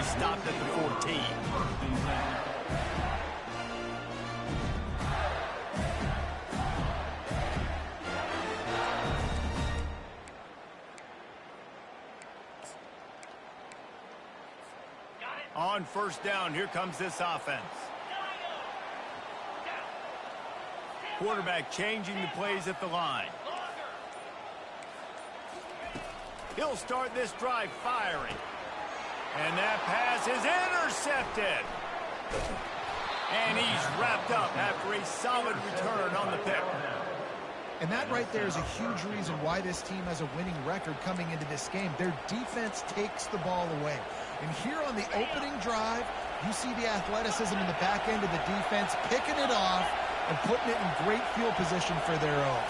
stopped at the 14. On first down, here comes this offense. Quarterback changing the plays at the line. He'll start this drive firing. And that pass is intercepted. And he's wrapped up after a solid return on the pick. And that right there is a huge reason why this team has a winning record coming into this game. Their defense takes the ball away. And here on the opening drive, you see the athleticism in the back end of the defense, picking it off and putting it in great field position for their own.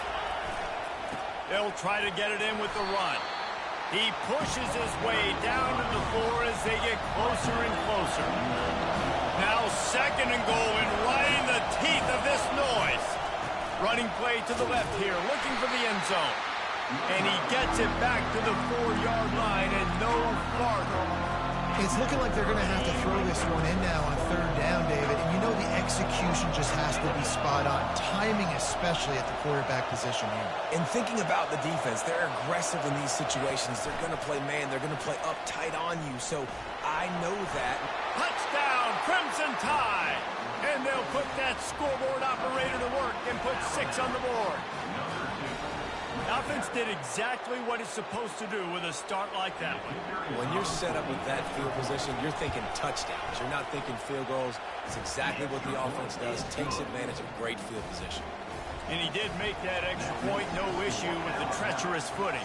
They'll try to get it in with the run. He pushes his way down to the floor as they get closer and closer. Now second and goal, and right in the teeth of this noise. Running play to the left here, looking for the end zone. And he gets it back to the 4-yard line and no farther. It's looking like they're going to have to throw this one in now on third down, David. And you know the execution just has to be spot on. Timing especially at the quarterback position here. And thinking about the defense, they're aggressive in these situations. They're going to play man. They're going to play uptight on you. So I know that. Touchdown, Crimson Tide. And they'll put that scoreboard operator to work and put 6 on the board. The offense did exactly what it's supposed to do with a start like that one. When you're set up with that field position, you're thinking touchdowns. You're not thinking field goals. It's exactly what the offense does. Takes advantage of great field position. And he did make that extra point, no issue with the treacherous footing.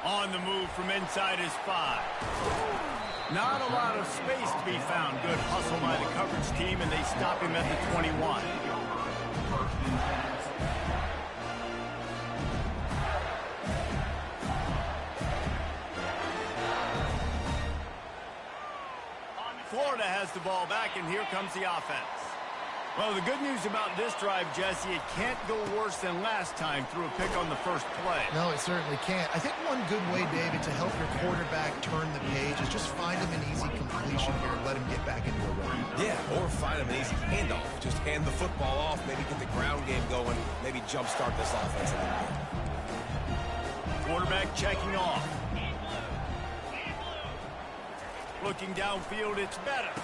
On the move from inside his 5. Not a lot of space to be found. Good hustle by the coverage team, and they stop him at the 21. Florida has the ball back, and here comes the offense. Well, the good news about this drive, Jesse, it can't go worse than last time through a pick on the first play. No, it certainly can't. I think one good way, David, to help your quarterback turn the page is just find him an easy completion here and let him get back into a run. Yeah, or find him an easy handoff. Just hand the football off, maybe get the ground game going, maybe jumpstart this offense a little bit. Quarterback checking off. Looking downfield, it's Bettis.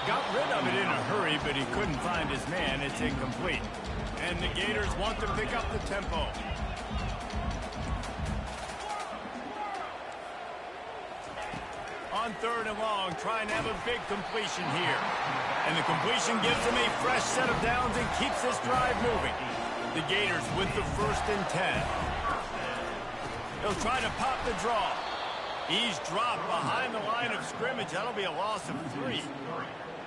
Got rid of it in a hurry, but he couldn't find his man. It's incomplete. And the Gators want to pick up the tempo. On third and long, trying to have a big completion here. And the completion gives him a fresh set of downs and keeps this drive moving. The Gators with the 1st and 10. He'll try to pop the draw. He's dropped behind the line of scrimmage. That'll be a loss of 3.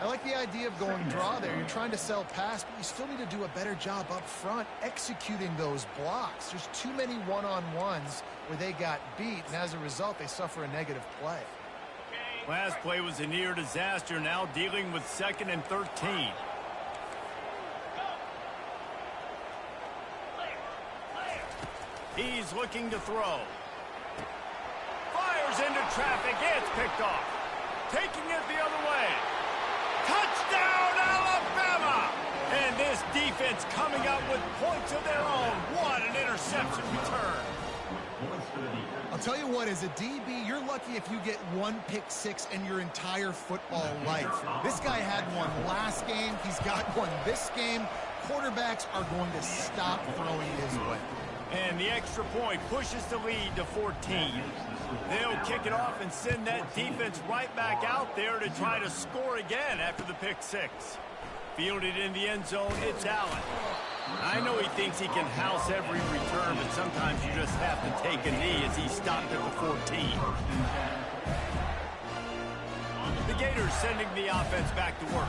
I like the idea of going draw there. You're trying to sell pass, but you still need to do a better job up front executing those blocks. There's too many one-on-ones where they got beat, and as a result, they suffer a negative play. Last play was a near disaster, now dealing with 2nd and 13. He's looking to throw. Fires into traffic. It's picked off. Taking it the other way. Touchdown, Alabama! And this defense coming up with points of their own. What an interception return. I'll tell you what, as a DB, you're lucky if you get 1 pick 6 in your entire football life. This guy had one last game. He's got one this game. Quarterbacks are going to stop throwing his way. And the extra point pushes the lead to 14. They'll kick it off and send that defense right back out there to try to score again after the pick 6. Fielded in the end zone, it's Allen. I know he thinks he can house every return, but sometimes you just have to take a knee as he stopped at the 14. The Gators sending the offense back to work.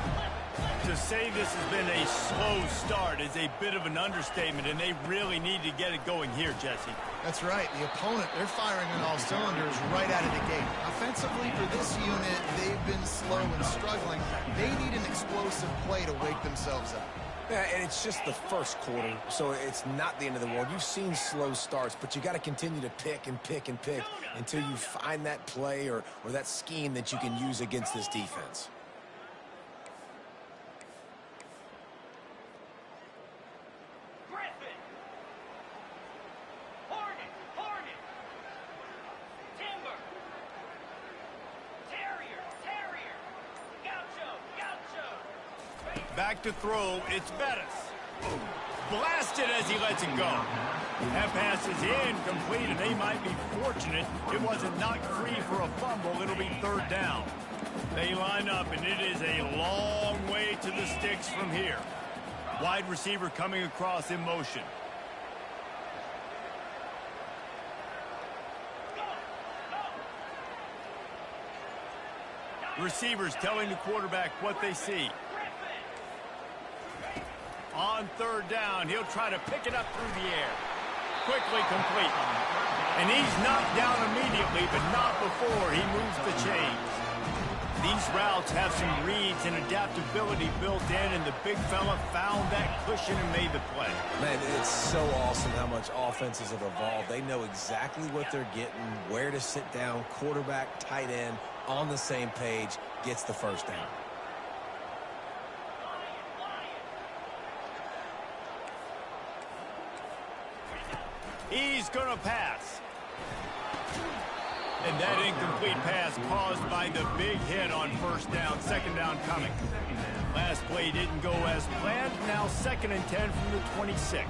To say this has been a slow start is a bit of an understatement, and they really need to get it going here, Jesse. That's right. The opponent, they're firing on all cylinders right out of the gate. Offensively, for this unit, they've been slow and struggling. They need an explosive play to wake themselves up. Yeah, and it's just the first quarter, so it's not the end of the world. You've seen slow starts, but you got to continue to pick and pick and pick until you find that play or that scheme that you can use against this defense. Back to throw, it's Bettis. Blasted as he lets it go. That pass is incomplete, and they might be fortunate it wasn't knocked free for a fumble. It'll be third down. They line up, and it is a long way to the sticks from here. Wide receiver coming across in motion. Receivers telling the quarterback what they see. On third down, he'll try to pick it up through the air. Quickly complete. And he's knocked down immediately, but not before he moves the chains. These routes have some reads and adaptability built in, and the big fella found that cushion and made the play. Man, it's so awesome how much offenses have evolved. They know exactly what they're getting, where to sit down, quarterback, tight end, on the same page, gets the first down. He's going to pass. And that incomplete pass caused by the big hit on first down, second down coming. Last play didn't go as planned. Now 2nd and 10 from the 26.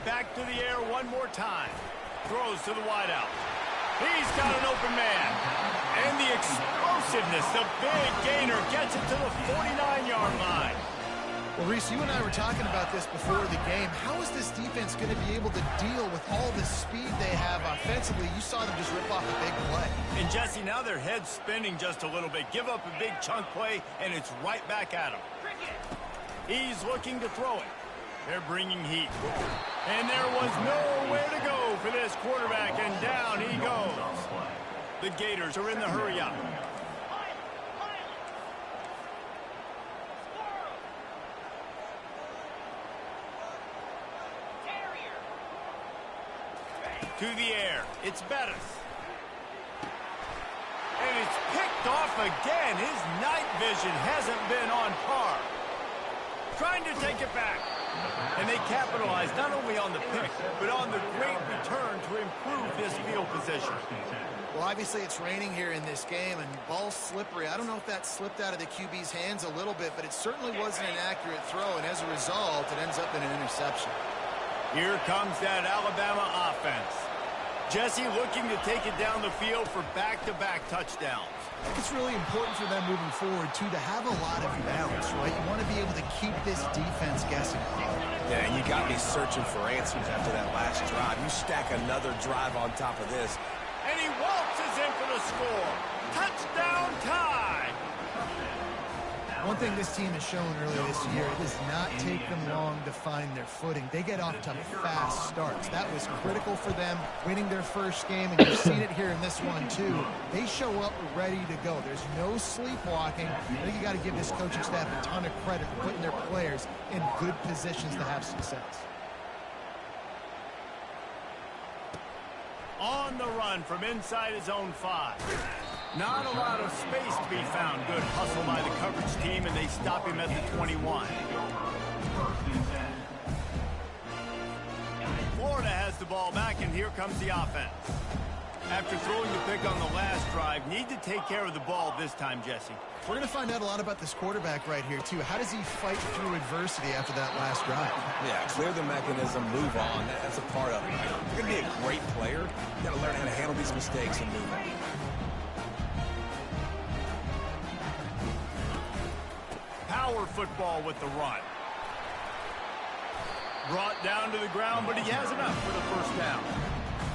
Back to the air one more time. Throws to the wideout. He's got an open man. And the explosiveness, the big gainer gets it to the 49-yard line. Well, Reese, you and I were talking about this before the game. How is this defense going to be able to deal with all the speed they have offensively? You saw them just rip off a big play. And, Jesse, now their head's spinning just a little bit. Give up a big chunk play, and it's right back at him. He's looking to throw it. They're bringing heat. And there was nowhere to go for this quarterback, and down he goes. The Gators are in the hurry-up. To the air. It's Bettis. And it's picked off again. His night vision hasn't been on par. Trying to take it back. And they capitalize not only on the pick, but on the great return to improve this field position. Well, obviously it's raining here in this game, and ball's slippery. I don't know if that slipped out of the QB's hands a little bit, but it certainly wasn't an accurate throw, and as a result, it ends up in an interception. Here comes that Alabama offense. Jesse looking to take it down the field for back-to-back touchdowns. It's really important for them moving forward, too, to have a lot of balance, right? You want to be able to keep this defense guessing. Yeah, and you got me searching for answers after that last drive. You stack another drive on top of this. And he waltzes in for the score. Touchdown tie. One thing this team has shown earlier this year, it does not take them long to find their footing. They get off to fast starts. That was critical for them, winning their first game, and you've seen it here in this one, too. They show up ready to go. There's no sleepwalking. I think you got to give this coaching staff a ton of credit for putting their players in good positions to have success. On the run from inside his own 5. Not a lot of space to be found. Good hustle by the coverage team, and they stop him at the 21. Florida has the ball back, and here comes the offense. After throwing the pick on the last drive, need to take care of the ball this time, Jesse. We're going to find out a lot about this quarterback right here, too. How does he fight through adversity after that last drive? Yeah, clear the mechanism, move on. That's a part of it. Right? If you're going to be a great player, you got to learn how to handle these mistakes and move on. Power football with the run. Brought down to the ground, but he has enough for the first down.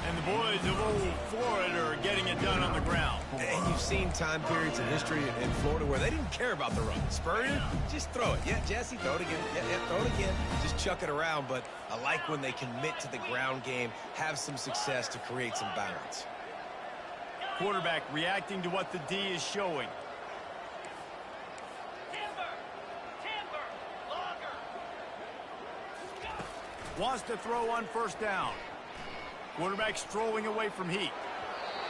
And the boys of old Florida are getting it done on the ground. And you've seen time periods in history in Florida where they didn't care about the run. Spurrier, just throw it. Yeah, Jesse, throw it again. Yeah, throw it again. Just chuck it around. But I like when they commit to the ground game, have some success to create some balance. Quarterback reacting to what the D is showing. Wants to throw on first down. Quarterback strolling away from heat.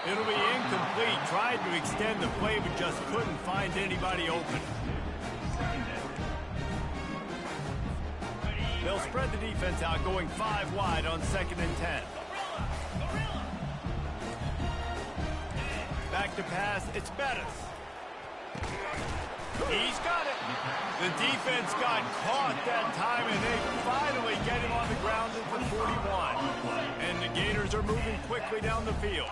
It'll be incomplete. Tried to extend the play, but just couldn't find anybody open. They'll spread the defense out, going 5 wide on 2nd and 10. Back to pass, it's Bettis. He's got it. The defense got caught that time, and they finally get him on the ground at the 41. And the Gators are moving quickly down the field.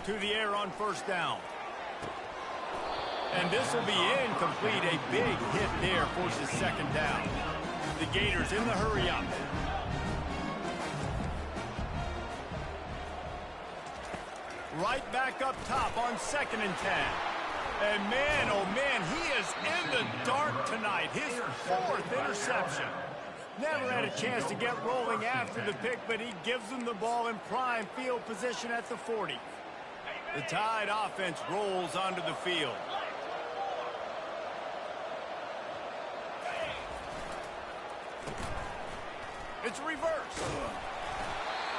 To the air on first down. And this will be incomplete. A big hit there forces 2nd down. The Gators in the hurry up. Right back up top on 2nd and 10. And man, oh man, he is in the dark tonight. His 4th interception. Never had a chance to get rolling after the pick, but he gives them the ball in prime field position at the 40. The Tide offense rolls onto the field. It's reverse.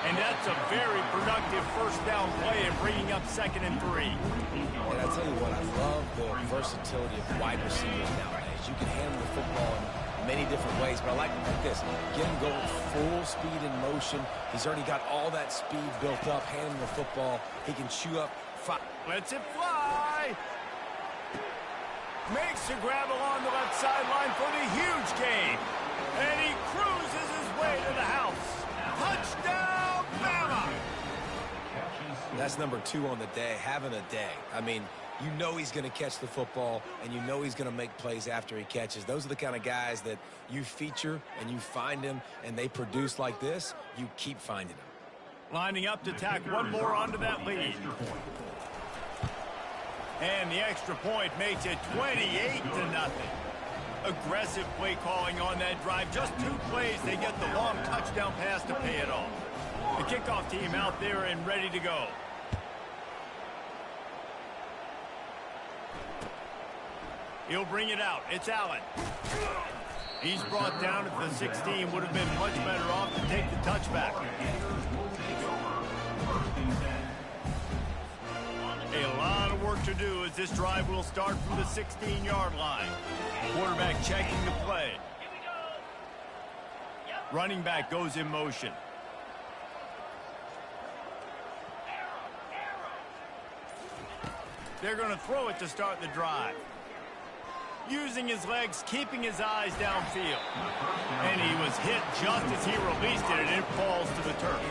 And that's a very productive first down play and bringing up 2nd and 3. And I tell you what, I love the versatility of wide receivers nowadays. You can handle the football in many different ways, but I like this. Get him going full speed in motion. He's already got all that speed built up, handling the football. He can chew up. Lets it fly. Makes the grab along the left sideline for the huge gain. And he cruises his way to the house. Touchdown, Bama! That's number 2 on the day, having a day. I mean, you know he's going to catch the football, and you know he's going to make plays after he catches. Those are the kind of guys that you feature, and you find them, and they produce like this. You keep finding them. Lining up to tack one more onto that lead. And the extra point makes it 28-0. Aggressive play calling on that drive. Just 2 plays, they get the long touchdown pass to pay it off. The kickoff team out there and ready to go. He'll bring it out. It's Allen. He's brought down at the 16. Would have been much better off to take the touchback. A lot of work to do as this drive will start from the 16-yard line. Quarterback checking the play. Running back goes in motion. They're going to throw it to start the drive. Using his legs, keeping his eyes downfield. And he was hit just as he released it, and it falls to the turf.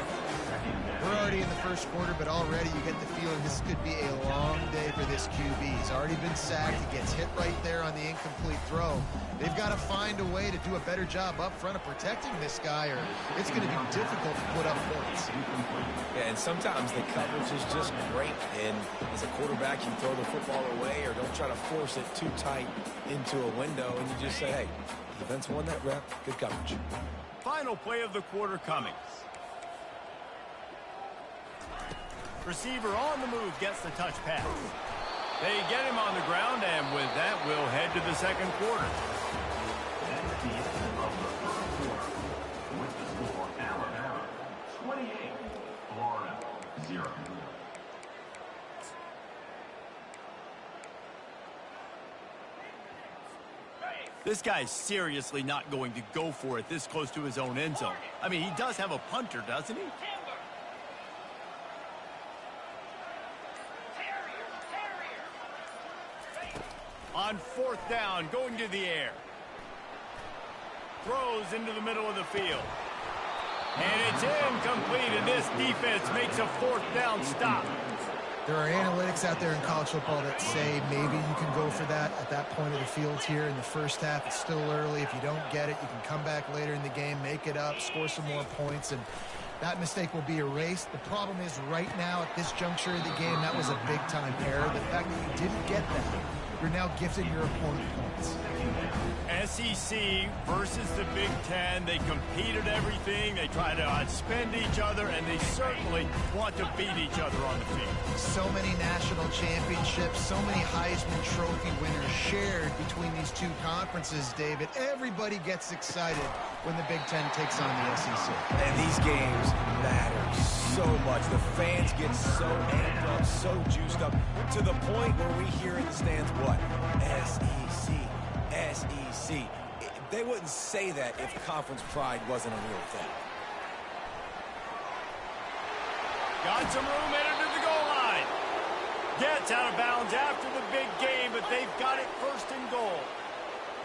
We're already in the first quarter, but already you get the feeling this could be a long day for this QB. He's already been sacked. He gets hit right there on the incomplete throw. They've got to find a way to do a better job up front of protecting this guy, or it's going to be difficult to put up points. Yeah, and sometimes the coverage is just great. And as a quarterback, you throw the football away or don't try to force it too tight into a window, and you just say, hey, the defense won that rep. Good coverage. Final play of the quarter coming. Receiver on the move gets the touch pass. They get him on the ground, and with that, we'll head to the second quarter. With the score, Alabama 28, Florida 0. This guy's seriously not going to go for it this close to his own end zone. I mean, he does have a punter, doesn't he? On 4th down, going to the air. Throws into the middle of the field. And it's incomplete, and this defense makes a 4th down stop. There are analytics out there in college football that say maybe you can go for that at that point of the field here in the first half. It's still early. If you don't get it, you can come back later in the game, make it up, score some more points, and that mistake will be erased. The problem is right now at this juncture of the game, that was a big-time error. The fact that you didn't get that, you're now gifting your opponent points. And SEC versus the Big Ten. They compete at everything. They try to outspend each other, and they certainly want to beat each other on the field. So many national championships, so many Heisman Trophy winners shared between these two conferences, David. Everybody gets excited when the Big Ten takes on the SEC. And these games matter so much. The fans get so amped up, so juiced up, to the point where we hear in the stands, what? SEC, SEC. They wouldn't say that if conference pride wasn't a real thing. Got some room headed to the goal line. Gets out of bounds after the big game, but they've got it first and goal.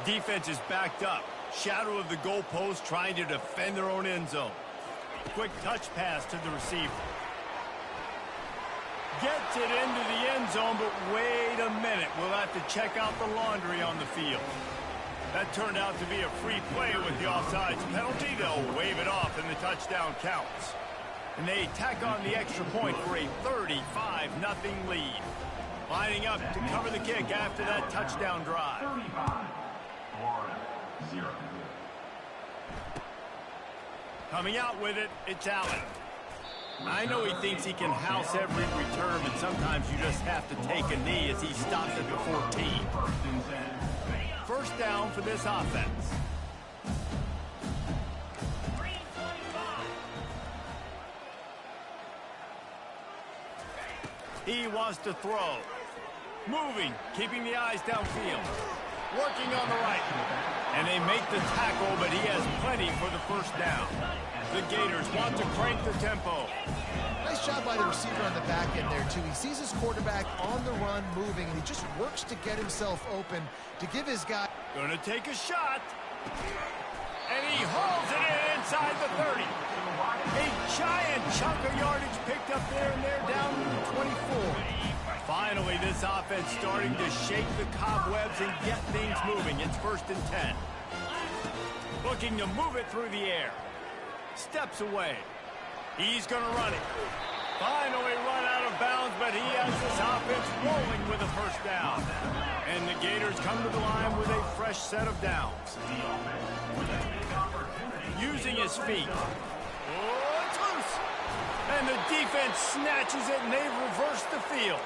Defense is backed up. Shadow of the goalpost, trying to defend their own end zone. Quick touch pass to the receiver. Gets it into the end zone, but wait a minute. We'll have to check out the laundry on the field. That turned out to be a free play with the offsides penalty. They'll wave it off, and the touchdown counts. And they tack on the extra point for a 35-0 lead. Lining up to cover the kick after that touchdown drive. 35, Florida, 0. Coming out with it, it's Allen. I know he thinks he can house every return, but sometimes you just have to take a knee as he stops at the 14. First down for this offense. He wants to throw. Moving, keeping the eyes downfield. Working on the right. And they make the tackle, but he has plenty for the first down. The Gators want to crank the tempo. Nice job by the receiver on the back end there, too. He sees his quarterback on the run moving, and he just works to get himself open to give his guy... Gonna take a shot. And he hauls it in inside the 30. A giant chunk of yardage picked up there, and they're down to the 24. Finally, this offense starting to shake the cobwebs and get things moving. It's 1st and 10. Looking to move it through the air. Steps away. He's going to run it. Finally run out of bounds, but he has this offense rolling with a first down. And the Gators come to the line with a fresh set of downs. Using his feet. Oh, it's loose. And the defense snatches it, and they reverse the field.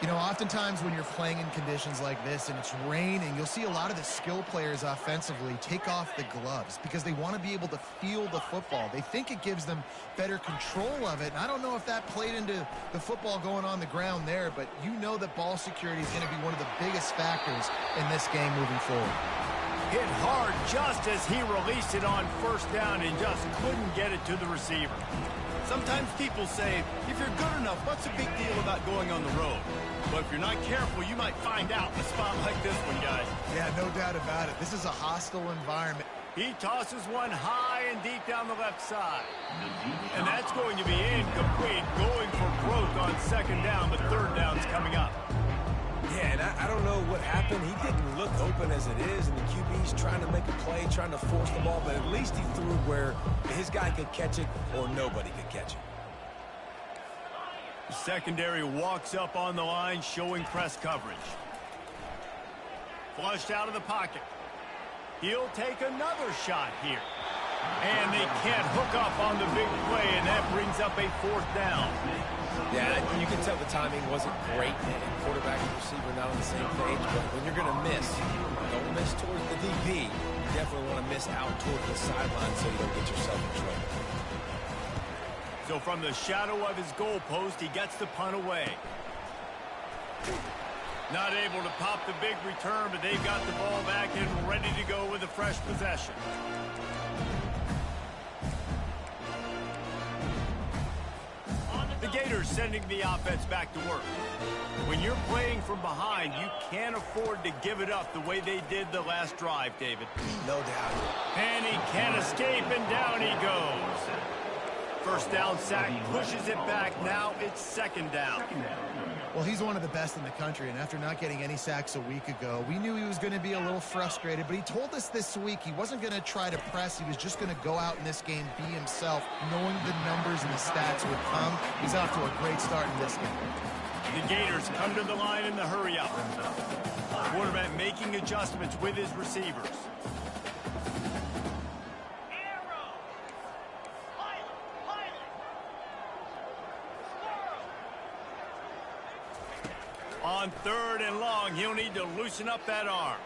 You know, oftentimes when you're playing in conditions like this and it's raining, you'll see a lot of the skill players offensively take off the gloves because they want to be able to feel the football. They think it gives them better control of it. And I don't know if that played into the football going on the ground there, but you know that ball security is going to be one of the biggest factors in this game moving forward. Hit hard just as he released it on first down and just couldn't get it to the receiver. Sometimes people say, if you're good enough, what's the big deal about going on the road? But if you're not careful, you might find out in a spot like this one, guys. Yeah, no doubt about it. This is a hostile environment. He tosses one high and deep down the left side. And that's going to be incomplete, going for broke on second down, but third down's coming up. Yeah, and I don't know what happened. He didn't look open as it is, and the QB's trying to make a play, trying to force the ball, but at least he threw where his guy could catch it or nobody could catch it. The secondary walks up on the line, showing press coverage. Flushed out of the pocket. He'll take another shot here. And they can't hook up on the big play, and that brings up a fourth down. Yeah, you can tell the timing wasn't great, and quarterback and receiver not on the same page, but when you're going to miss, don't miss towards the DB. You definitely want to miss out towards the sideline so you don't get yourself in trouble. So from the shadow of his goalpost, he gets the punt away. Not able to pop the big return, but they've got the ball back and ready to go with a fresh possession. The Gators sending the offense back to work. When you're playing from behind, you can't afford to give it up the way they did the last drive, David. No doubt. And he can't escape, and down he goes. First down sack, pushes it back. Now it's second down. Well, he's one of the best in the country, and after not getting any sacks a week ago, we knew he was going to be a little frustrated, but he told us this week he wasn't going to try to press. He was just going to go out in this game, be himself, knowing the numbers and the stats would come. He's off to a great start in this game. The Gators come to the line in the hurry-up. Quarterback making adjustments with his receivers. On 3rd and long, he'll need to loosen up that arm.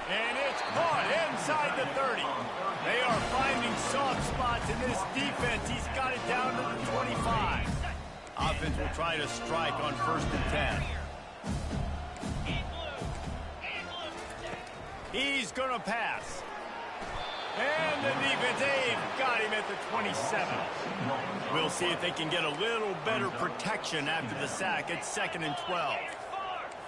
And it's caught inside the 30. They are finding soft spots in this defense. He's got it down to the 25. Offense will try to strike on 1st and 10. He's going to pass. And the defense, they've got him at the 27. We'll see if they can get a little better protection after the sack. It's 2nd and 12.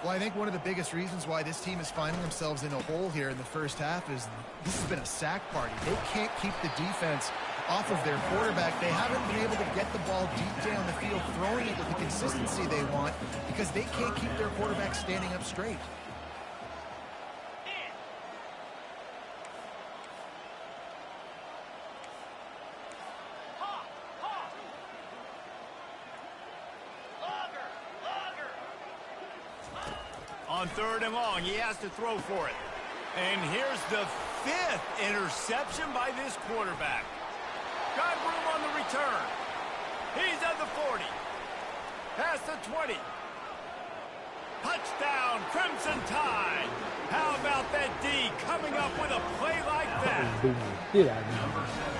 Well, I think one of the biggest reasons why this team is finding themselves in a hole here in the first half is this has been a sack party. They can't keep the defense off of their quarterback. They haven't been able to get the ball deep down the field, throwing it with the consistency they want because they can't keep their quarterback standing up straight. On 3rd and long, he has to throw for it. And here's the 5th interception by this quarterback. Got room on the return. He's at the 40. Past the 20. Touchdown, Crimson Tide. How about that D coming up with a play like that?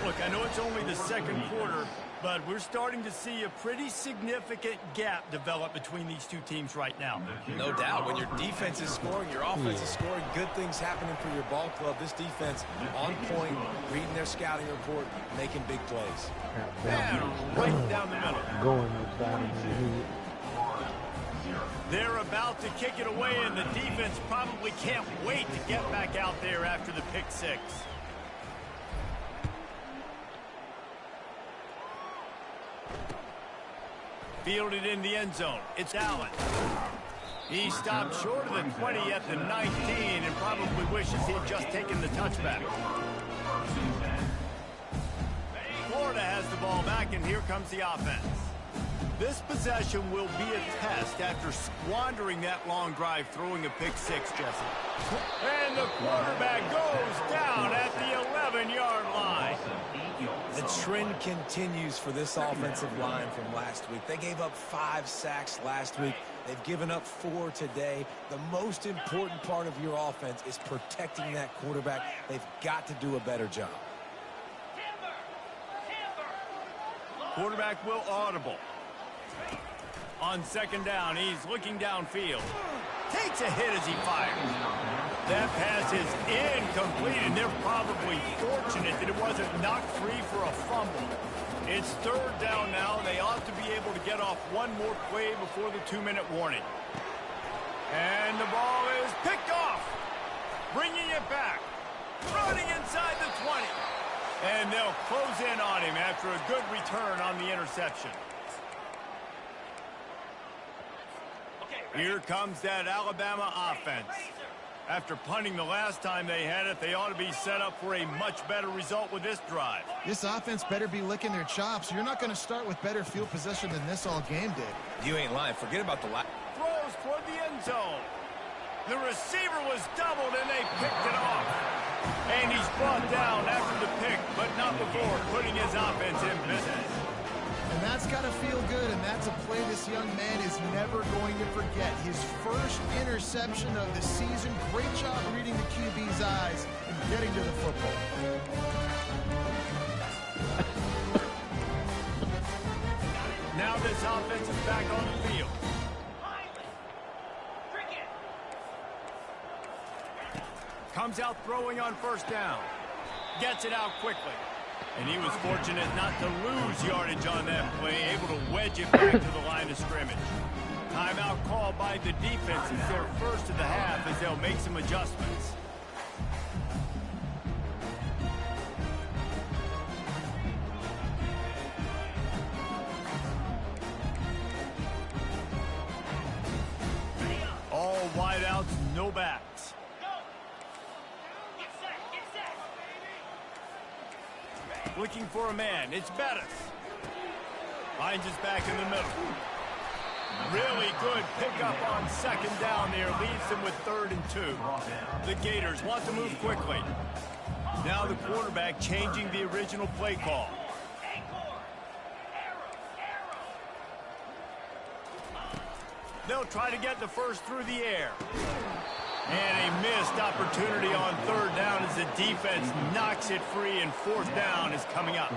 Look, I know it's only the 2nd quarter, but we're starting to see a pretty significant gap develop between these two teams right now. No doubt. When your defense is scoring, your offense is scoring, good things happening for your ball club. This defense on point, reading their scouting report, making big plays. And right down the middle. Going outside of the head. They're about to kick it away, and the defense probably can't wait to get back out there after the pick 6. Fielded in the end zone. It's Allen. He stopped short of the 20 at the 19 and probably wishes he'd just taken the touchback. Florida has the ball back, and here comes the offense. This possession will be a test after squandering that long drive, throwing a pick 6, Jesse. And the quarterback goes down at the 11-yard line. The trend continues for this offensive line from last week. They gave up 5 sacks last week. They've given up 4 today. The most important part of your offense is protecting that quarterback. They've got to do a better job. Quarterback will audible. On 2nd down, he's looking downfield. Takes a hit as he fires. That pass is incomplete, and they're probably fortunate that it wasn't knocked free for a fumble. It's 3rd down now. They ought to be able to get off one more play before the 2-minute warning. And the ball is picked off. Bringing it back. Running inside the 20. And they'll close in on him after a good return on the interception. Here comes that Alabama offense. After punting the last time they had it, they ought to be set up for a much better result with this drive. This offense better be licking their chops. You're not going to start with better field possession than this all game did. You ain't lying. Forget about the last. Throws toward the end zone. The receiver was doubled, and they picked it off. And he's brought down after the pick, but not before putting his offense in business. And that's got to feel good, and that's a play this young man is never going to forget. His first interception of the season. Great job reading the QB's eyes and getting to the football. Now this offense is back on the field. Comes out throwing on 1st down. Gets it out quickly. And he was fortunate not to lose yardage on that play, able to wedge it back to the line of scrimmage. Timeout called by the defense. It's their first of the half as they'll make some adjustments. All wideouts, no backs. Looking for a man. It's Bettis. Finds his back in the middle. Really good pickup on second down there. Leaves them with 3rd and 2. The Gators want to move quickly. Now the quarterback changing the original play call. They'll try to get the first through the air. And a missed opportunity on 3rd down as the defense knocks it free, and 4th down is coming up.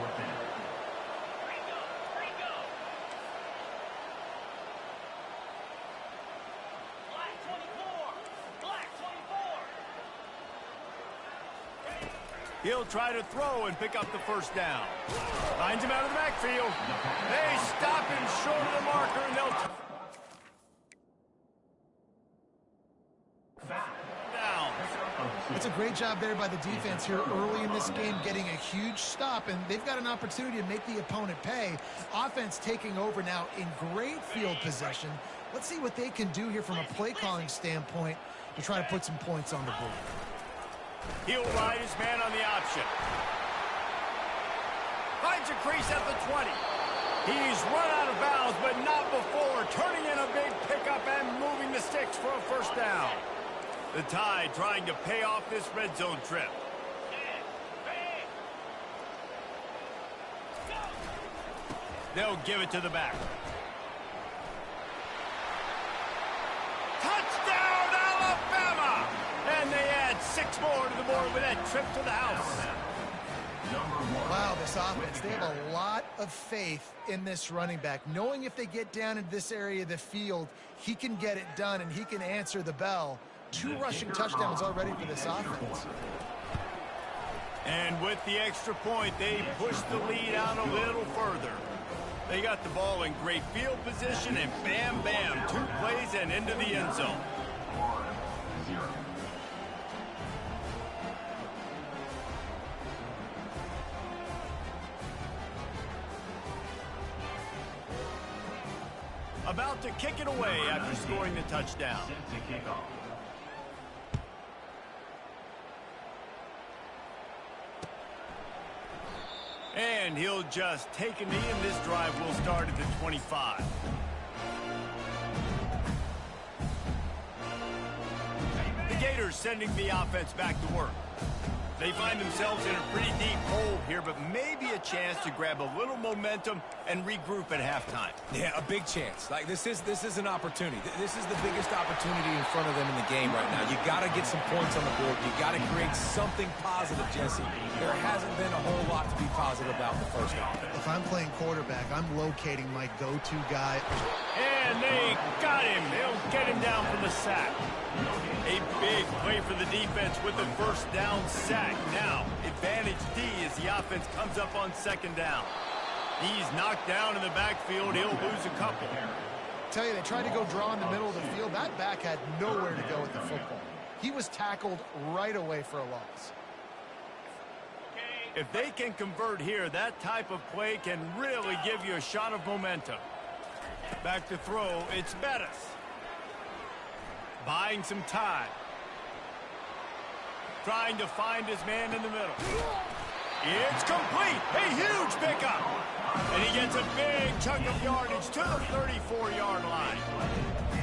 He'll try to throw and pick up the 1st down. Finds him out of the backfield. They stop him short of the marker, and they'll down. It's a great job there by the defense here early in this game, getting a huge stop, and they've got an opportunity to make the opponent pay. Offense taking over now in great field possession. Let's see what they can do here from a play calling standpoint to try to put some points on the board. He'll ride his man on the option. Finds a crease at the 20. He's run out of bounds, but not before. Turning in a big pickup and moving the sticks for a 1st down. The Tide trying to pay off this red zone trip. They'll give it to the back. Touchdown, Alabama! And they add 6 more to the board with that trip to the house. Wow, this offense, they have a lot of faith in this running back, knowing if they get down into this area of the field, he can get it done and he can answer the bell. 2 rushing touchdowns already for this offense. And with the extra point, they push the lead out a little further. They got the ball in great field position, and bam, bam, 2 plays and into the end zone. About to kick it away after scoring the touchdown. And he'll just take a knee, and this drive will start at the 25. The Gators sending the offense back to work. They find themselves in a pretty deep hole here, but maybe a chance to grab a little momentum and regroup at halftime. Yeah, a big chance. Like this is an opportunity. This is the biggest opportunity in front of them in the game right now. You got to get some points on the board. You got to create something positive, Jesse. There hasn't been a whole lot to be positive about the 1st half. If I'm playing quarterback, I'm locating my go-to guy. And they got him. They'll get him down for the sack. A big play for the defense with the 1st down sack. Now, advantage D as the offense comes up on 2nd down. He's knocked down in the backfield. He'll lose a couple. Tell you, they tried to go draw in the middle of the field. That back had nowhere to go with the football. He was tackled right away for a loss. If they can convert here, that type of play can really give you a shot of momentum. Back to throw, it's Bettis. Buying some time. Trying to find his man in the middle. It's complete. A huge pickup. And he gets a big chunk of yardage to the 34-yard line.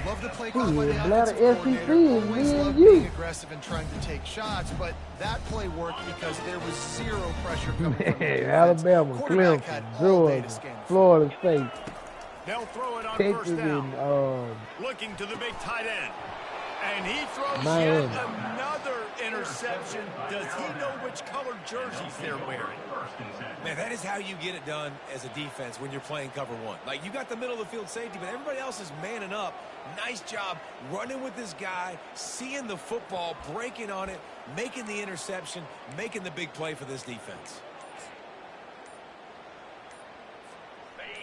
Love the play call by the offensive coordinator. Always love being aggressive and trying to take shots, but that play worked because there was 0 pressure coming from the defense. Alabama, Clemson, Georgia, Florida State. They'll throw it on Texas 1st down. and Looking to the big tight end. And he throws Miami. yet another interception. Does he know which colored jerseys they're wearing? Man, that is how you get it done as a defense when you're playing cover 1. Like, you got the middle of the field safety, but everybody else is manning up. Nice job running with this guy, seeing the football, breaking on it, making the interception, making the big play for this defense.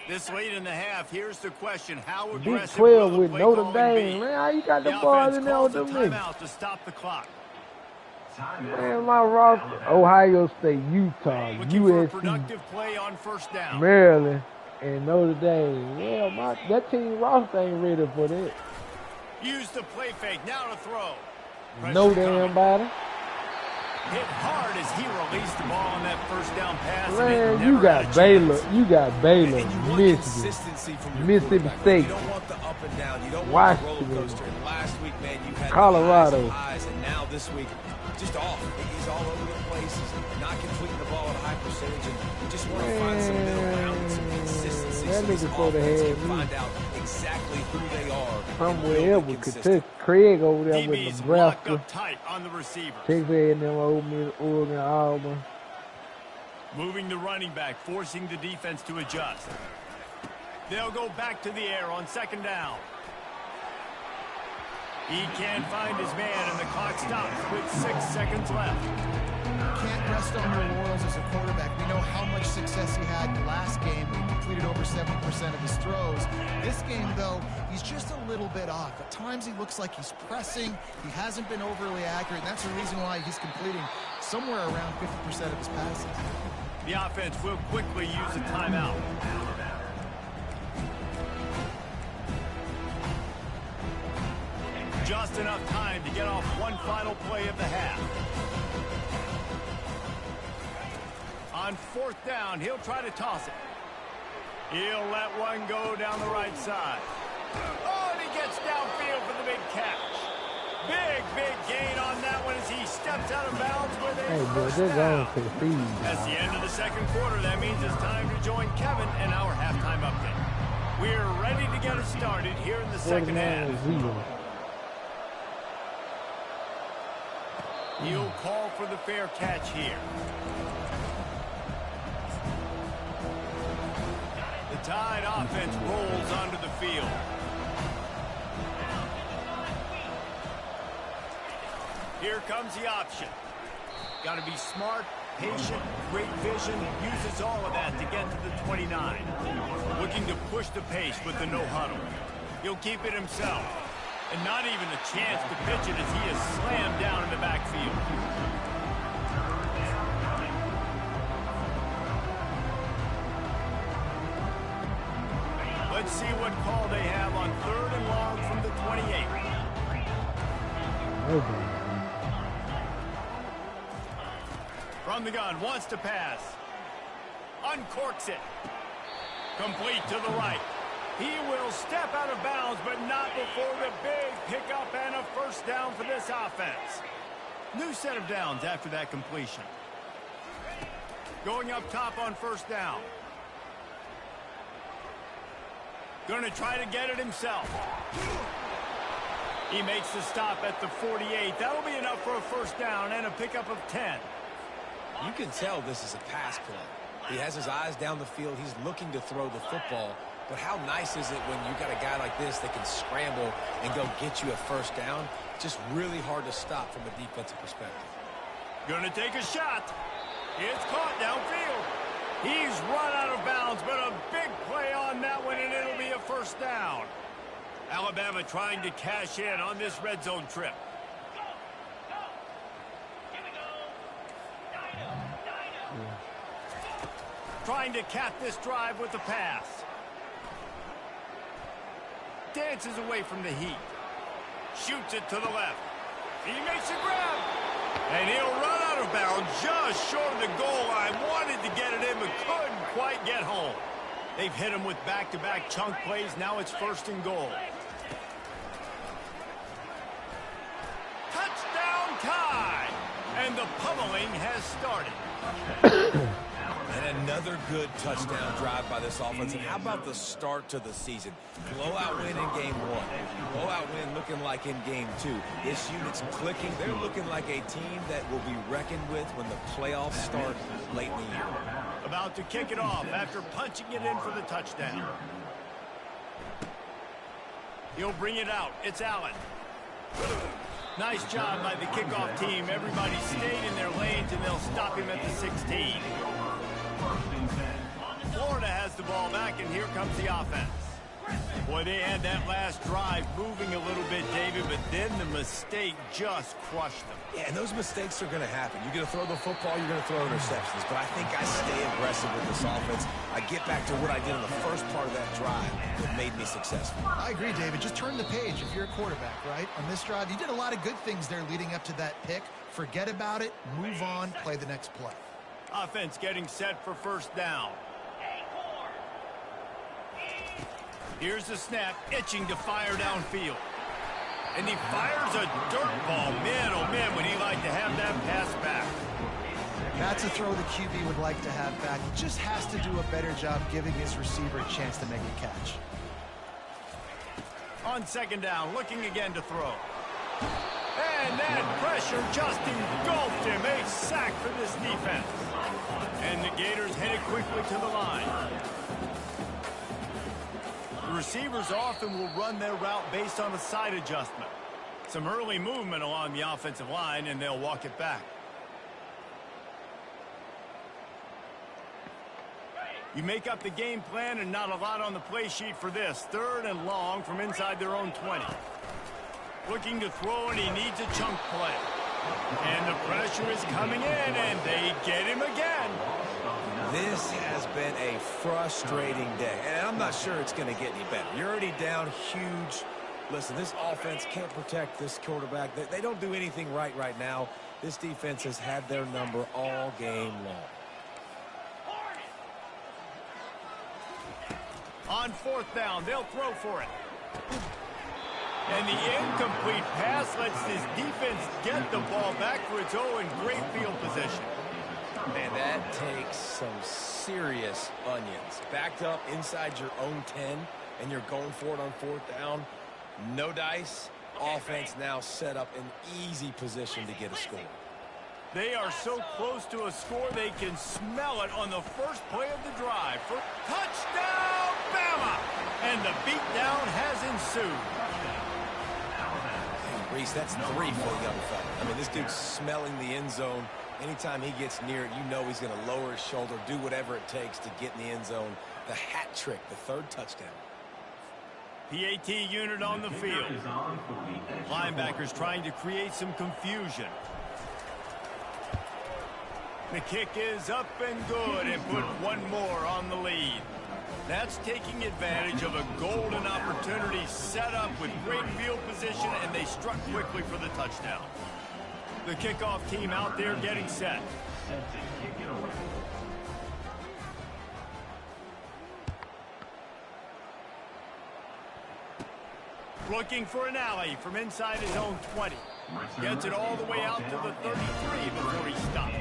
This late in the half, here's the question. How Big aggressive 12 will with the Notre play calling Dame. be? Man, how you got the The boys offense in there with calls a them niggas? timeout to stop the clock. Man, my roster, Ohio State, Utah, Looking for a USC, productive play on 1st down. Maryland, and Notre Dame. Yeah, that team roster ain't ready for that. Use the play fake. Now to throw. No Pressure damn coming. body. Hit hard as he released the ball on that first down pass. Man, you got Baylor. You got Baylor, And you want Michigan, consistency from your Mississippi quarterback. State. You don't want the up and down. You don't want the roller Washington, coaster. And last week, man, you had Colorado. the highs, and now this week, just off. He's all over the place. He's not completing the ball at a high percentage, and you just want to find some middle ground, some consistency, that so this nigga supposed to offense have can me find out exactly who they are. and somewhere will else be with consistent. Kentucky. Craig over there with DB's locked Nebraska, up tight on the receiver. Texas A&M, Ole Miss, Oregon, Auburn. Moving the running back, forcing the defense to adjust. They'll go back to the air on second down. He can't find his man, and the clock stops with 6 seconds left. Can't rest on your laurels as a quarterback. We know how much success he had last game. He completed over 70% of his throws. This game, though, he's just a little bit off. At times he looks like he's pressing. He hasn't been overly accurate, and that's the reason why he's completing somewhere around 50% of his passes. The offense will quickly use a timeout. Just enough time to get off one final play of the half. On fourth down, he'll try to toss it. He'll let one go down the right side. Oh, and he gets downfield for the big catch. Big gain on that one as he steps out of bounds with a Hey, bro, first they're down. going to the feed. That's the end of the second quarter. That means it's time to join Kevin in our halftime update. We're ready to get it started here in the second half. 49-0. He'll call for the fair catch here. The Tide offense rolls onto the field. Here comes the option. Got to be smart, patient, great vision, uses all of that to get to the 29. Looking to push the pace with the no huddle. He'll keep it himself. And not even a chance to pitch it as he is slammed down in the backfield. Let's see what call they have on third and long from the 28. Okay. From the gun, wants to pass. Uncorks it. Complete to the right. He will step out of bounds, but not before the big pickup and a first down for this offense. New set of downs after that completion. Going up top on first down. Going to try to get it himself. He makes the stop at the 48. That'll be enough for a first down and a pickup of 10. You can tell this is a pass play. He has his eyes down the field. He's looking to throw the football. But how nice is it when you got a guy like this that can scramble and go get you a first down? Just really hard to stop from a defensive perspective. Going to take a shot. It's caught downfield. He's run out of bounds, but a big play on that one, and it'll be a first down. Alabama trying to cash in on this red zone trip. Trying to cap this drive with the pass. Dances away from the heat. Shoots it to the left. He makes a grab. And he'll run out of bounds just short of the goal line. Wanted to get it in, but couldn't quite get home. They've hit him with back-to-back chunk plays. Now it's first and goal. Touchdown Tide! And the pummeling has started. And another good touchdown drive by this offense. And how about the start to the season? Blowout win in game one. Blowout win looking like in game two. This unit's clicking. They're looking like a team that will be reckoned with when the playoffs start late in the year. About to kick it off after punching it in for the touchdown. He'll bring it out. It's Allen. Nice job by the kickoff team. Everybody stayed in their lanes, and they'll stop him at the 16. Florida has the ball back, and here comes the offense. Boy, they had that last drive moving a little bit, David, but then the mistake just crushed them. Yeah, and those mistakes are going to happen. You're going to throw the football, you're going to throw interceptions. But I think I stay aggressive with this offense. I get back to what I did in the first part of that drive that made me successful. I agree, David. Just turn the page if you're a quarterback, right? On this drive, you did a lot of good things there leading up to that pick. Forget about it, move on, play the next play. Offense getting set for first down. Here's the snap, itching to fire downfield. And he fires a dirt ball. Man, oh man, would he like to have that pass back. That's a throw the QB would like to have back. He just has to do a better job giving his receiver a chance to make a catch. On second down, looking again to throw. And that pressure just engulfed him. A sack for this defense. And the Gators headed quickly to the line. The receivers often will run their route based on a side adjustment. Some early movement along the offensive line, and they'll walk it back. You make up the game plan and not a lot on the play sheet for this. Third and long from inside their own 20. Looking to throw, and he needs a chunk play. And the pressure is coming in, and they get him again. This has been a frustrating day, and I'm not sure it's going to get any better. You're already down huge. Listen, this offense can't protect this quarterback. They don't do anything right now. This defense has had their number all game long. On fourth down, they'll throw for it. And the incomplete pass lets this defense get the ball back for its own great field position. Man, that takes some serious onions. Backed up inside your own 10, and you're going for it on fourth down. No dice. Offense now set up an easy position to get a score. They are so close to a score they can smell it on the first play of the drive. For touchdown, Bama! And the beatdown has ensued. Hey, Reese, that's 3 for the young fella. I mean, this dude's smelling the end zone. Anytime he gets near it, you know he's going to lower his shoulder, do whatever it takes to get in the end zone. The hat trick, the third touchdown. PAT unit on the field. Linebackers trying to create some confusion. The kick is up and good, and put one more on the lead. That's taking advantage of a golden opportunity set up with great field position, and they struck quickly for the touchdown. The kickoff team out there getting set. Looking for an alley from inside his own 20. Gets it all the way out to the 33 before he stops.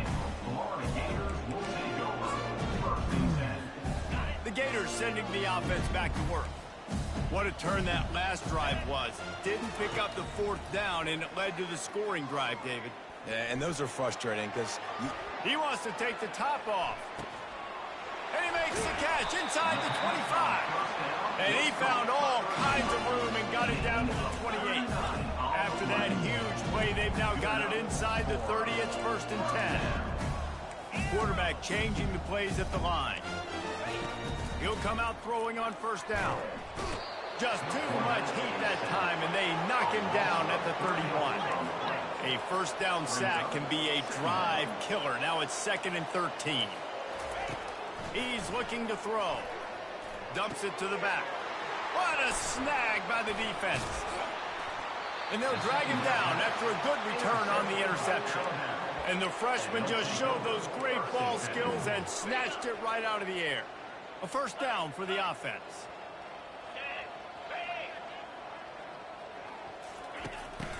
The Gators sending the offense back to work. What a turn that last drive was. Didn't pick up the fourth down, and it led to the scoring drive, David. Yeah, and those are frustrating because he wants to take the top off. And he makes the catch inside the 25. And he found all kinds of room and got it down to the 28. After that huge play, they've now got it inside the 30. It's first and 10. Quarterback changing the plays at the line. He'll come out throwing on first down. Just too much heat that time, and they knock him down at the 31. A first down sack can be a drive killer. Now it's 2nd and 13. He's looking to throw. Dumps it to the back. What a snag by the defense. And they'll drag him down after a good return on the interception. And the freshman just showed those great ball skills and snatched it right out of the air. A first down for the offense.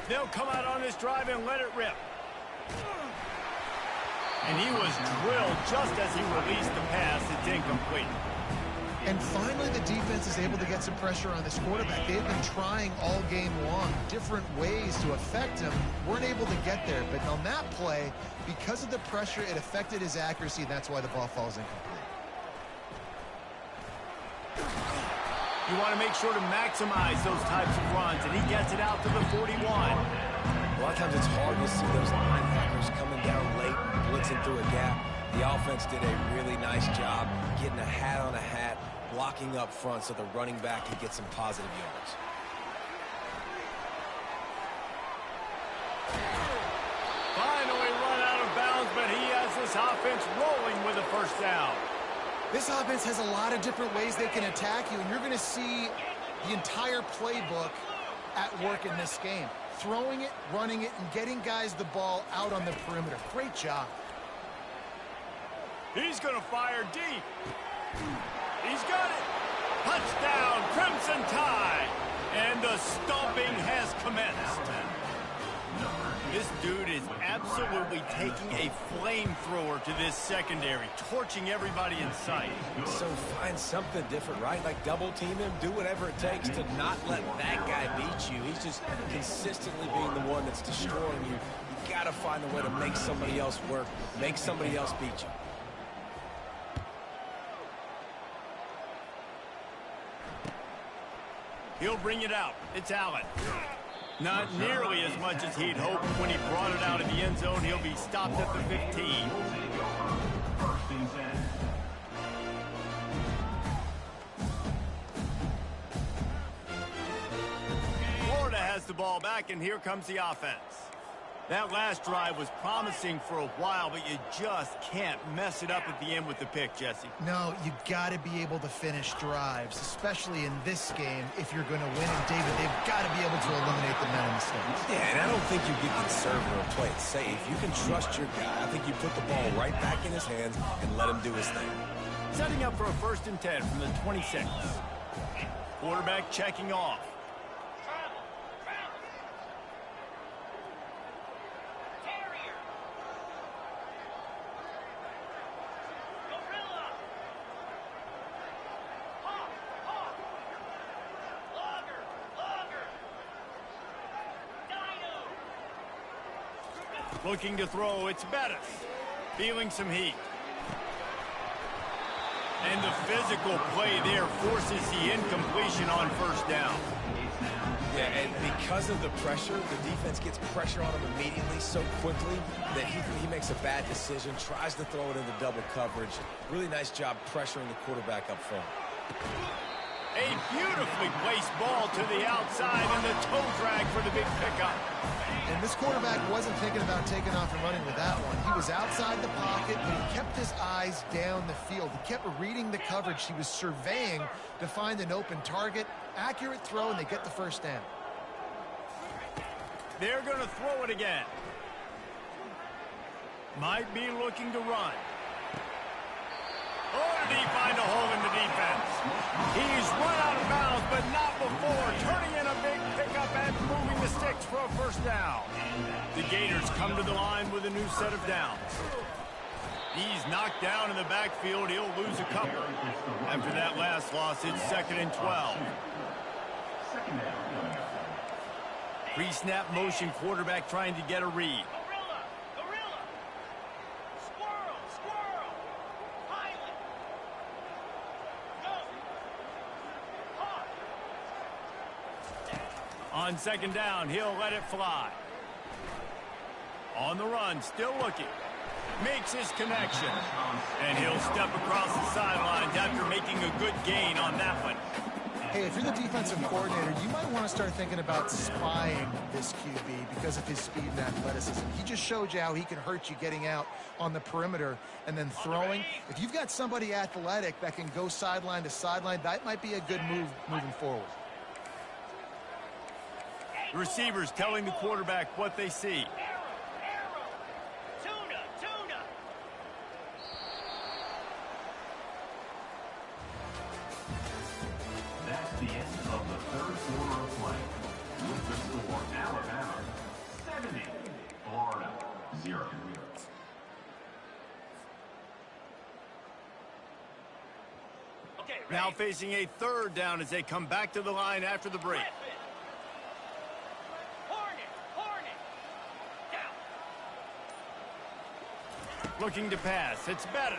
They'll come out on this drive and let it rip. And he was drilled just as he released the pass. It's incomplete. And finally, the defense is able to get some pressure on this quarterback. They've been trying all game long different ways to affect him. Weren't able to get there. But on that play, because of the pressure, it affected his accuracy. That's why the ball falls incomplete. You want to make sure to maximize those types of runs, and he gets it out to the 41. A lot of times it's hard to see those linebackers coming down late, blitzing through a gap. The offense did a really nice job getting a hat on a hat, blocking up front so the running back can get some positive yards. Finally run out of bounds, but he has this offense rolling with a first down. This offense has a lot of different ways they can attack you, and you're going to see the entire playbook at work in this game. Throwing it, running it, and getting guys the ball out on the perimeter. Great job. He's going to fire deep. He's got it. Touchdown, Crimson Tide. And the stomping has commenced. This dude is absolutely taking a flamethrower to this secondary, torching everybody in sight. So find something different, right? Like double team him, do whatever it takes to not let that guy beat you. He's just consistently being the one that's destroying you. You got to find a way to make somebody else work, make somebody else beat you. He'll bring it out. It's Allen. Not nearly as much as he'd hoped when he brought it out of the end zone. He'll be stopped at the 15. First and 10. Florida has the ball back, and here comes the offense. That last drive was promising for a while, but you just can't mess it up at the end with the pick, Jesse. No, you got to be able to finish drives, especially in this game if you're going to win. And, David, they've got to be able to eliminate the mental mistakes. Yeah, and I don't think you get conservative or play it safe. You can trust your guy. I think you put the ball right back in his hands and let him do his thing. Setting up for a 1st and 10 from the 26. Quarterback checking off. Looking to throw, it's Bettis. Feeling some heat. And the physical play there forces the incompletion on 1st down. Yeah, and because of the pressure, the defense gets pressure on him immediately so quickly that he makes a bad decision, tries to throw it into double coverage. Really nice job pressuring the quarterback up front. A beautifully placed ball to the outside and the toe drag for the big pickup. And this quarterback wasn't thinking about taking off and running with that one. He was outside the pocket, but he kept his eyes down the field. He kept reading the coverage. He was surveying to find an open target. Accurate throw, and they get the 1st down. They're going to throw it again. Might be looking to run. Oh, did he find a hole in the defense? He's run out of bounds, but not before. Turning in a big pickup and moving the sticks for a 1st down. The Gators come to the line with a new set of downs. He's knocked down in the backfield. He'll lose a couple. After that last loss, it's 2nd and 12. Pre-snap motion, quarterback trying to get a read. On 2nd down, he'll let it fly. On the run, still looking. Makes his connection. And he'll step across the sidelines after making a good gain on that one. Hey, if you're the defensive coordinator, you might want to start thinking about spying this QB because of his speed and athleticism. He just showed you how he can hurt you getting out on the perimeter and then throwing. If you've got somebody athletic that can go sideline to sideline, that might be a good move moving forward. The receivers telling the quarterback what they see. That's the end of the 3rd quarter of play. With the score, Alabama 70, Florida 0. Now facing a 3rd down as they come back to the line after the break. Looking to pass. It's Bettis.